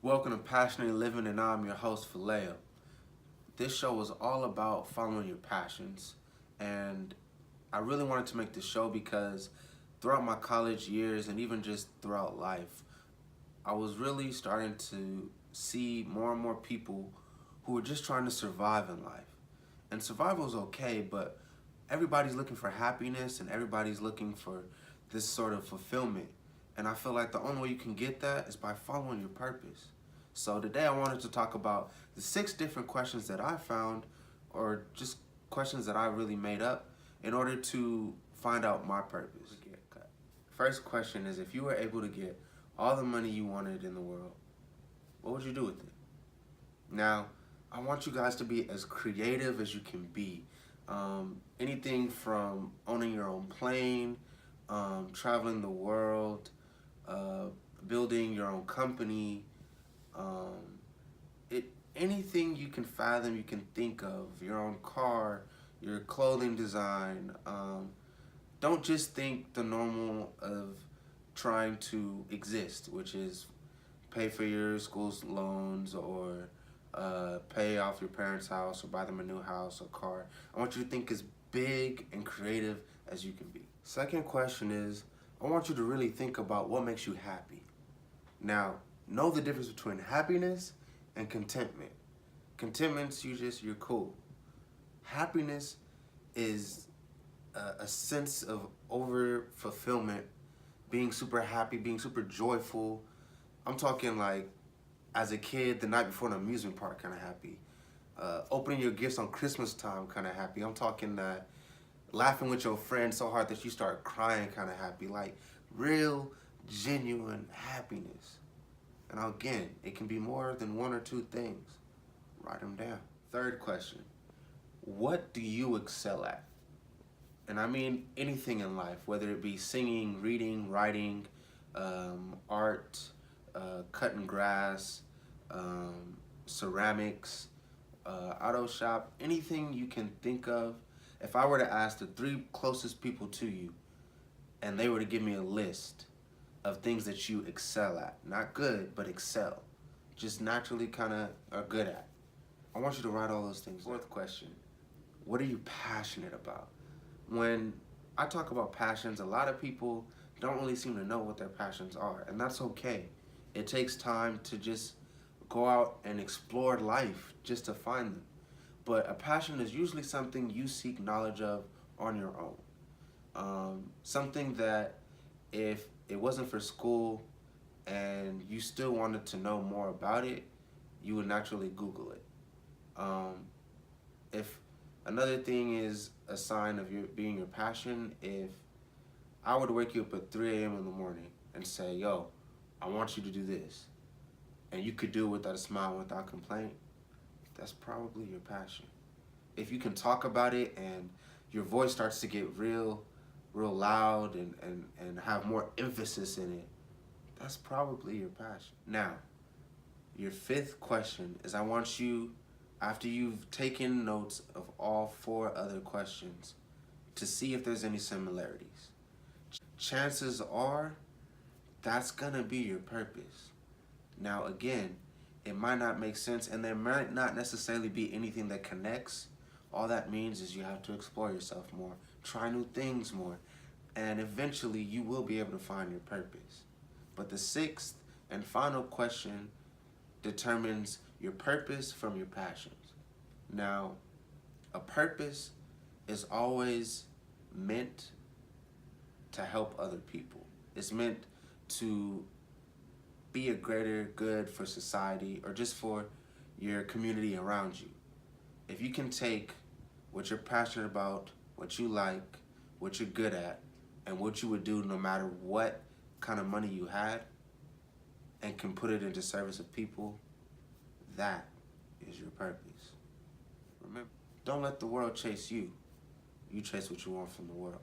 Welcome to Passionate Living, and I'm your host, Vallejo. This show is all about following your passions, and I really wanted to make this show because throughout my college years and even just throughout life, I was really starting to see more and more people who were just trying to survive in life. And survival is okay, but everybody's looking for happiness and everybody's looking for this sort of fulfillment. And I feel like the only way you can get that is by following your purpose. So today I wanted to talk about the 6 different questions that I found, or just questions that I really made up in order to find out my purpose. First question is, if you were able to get all the money you wanted in the world, what would you do with it? Now, I want you guys to be as creative as you can be. Anything from owning your own plane, traveling the world, building your own company, anything you can fathom, you can think of, your own car, your clothing design. Don't just think the normal of trying to exist, which is pay for your school's loans or pay off your parents' house or buy them a new house or car. I want you to think as big and creative as you can be. Second question is, I want you to really think about what makes you happy. Now, know the difference between happiness and contentment. Contentment's you're cool. Happiness is a sense of over fulfillment, being super happy, being super joyful. I'm talking like as a kid, the night before an amusement park, kind of happy. Opening your gifts on Christmas time, kind of happy. I'm talking laughing with your friends so hard that you start crying, kind of happy. Like real, genuine happiness. And again, it can be more than 1 or 2 things. Write them down. Third question, what do you excel at? And I mean anything in life, whether it be singing, reading, writing, art, cutting grass, ceramics, auto shop, anything you can think of. If I were to ask the 3 closest people to you and they were to give me a list of things that you excel at, not good, but excel, just naturally kind of are good at, I want you to write all those things. Fourth question, what are you passionate about? When I talk about passions, a lot of people don't really seem to know what their passions are, and that's okay. It takes time to just go out and explore life just to find them. But a passion is usually something you seek knowledge of on your own. Something that if it wasn't for school and you still wanted to know more about it, you would naturally Google it. If another thing is a sign of being your passion, if I were to wake you up at 3 a.m. in the morning and say, yo, I want you to do this, and you could do it without a smile, without complaint, that's probably your passion. If you can talk about it and your voice starts to get real loud and have more emphasis in it, that's probably your passion. Now, your 5th question is, I want you, after you've taken notes of all 4 other questions, to see if there's any similarities. Chances are that's gonna be your purpose. Now again, it might not make sense and there might not necessarily be anything that connects. All that means is you have to explore yourself more, try new things more, and eventually you will be able to find your purpose. But the 6th and final question determines your purpose from your passions. Now, a purpose is always meant to help other people. It's meant to be a greater good for society or just for your community around you. If you can take what you're passionate about, what you like, what you're good at, and what you would do no matter what kind of money you had, and can put it into service of people, that is your purpose. Remember, don't let the world chase you. You chase what you want from the world.